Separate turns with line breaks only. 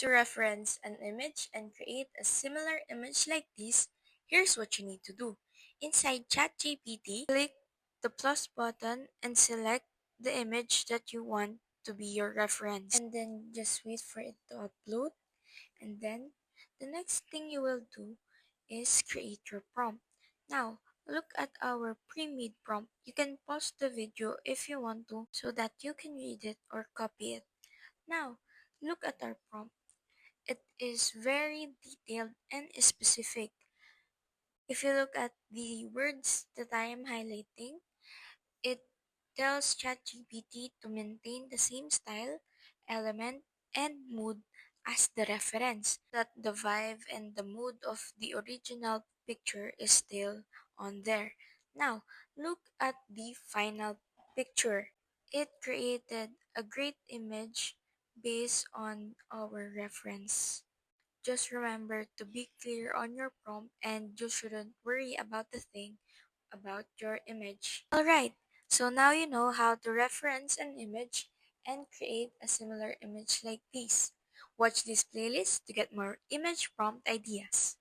To reference an image and create a similar image like this, here's what you need to do. Inside ChatGPT, click the plus button and select the image that you want to be your reference. And then just wait for it to upload. And then the next thing you will do is create your prompt. Now, look at our pre-made prompt. You can pause the video if you want to so that you can read it or copy it. Now, look at our prompt. It is very detailed and specific. If you look at the words that I am highlighting, it tells ChatGPT to maintain the same style, element, and mood as the reference, that the vibe and the mood of the original picture is still on there. Now, look at the final picture. It created a great image based on our reference. Just remember to be clear on your prompt and you shouldn't worry about the thing about your image. Alright, so now you know how to reference an image and create a similar image like this. Watch this playlist to get more image prompt ideas.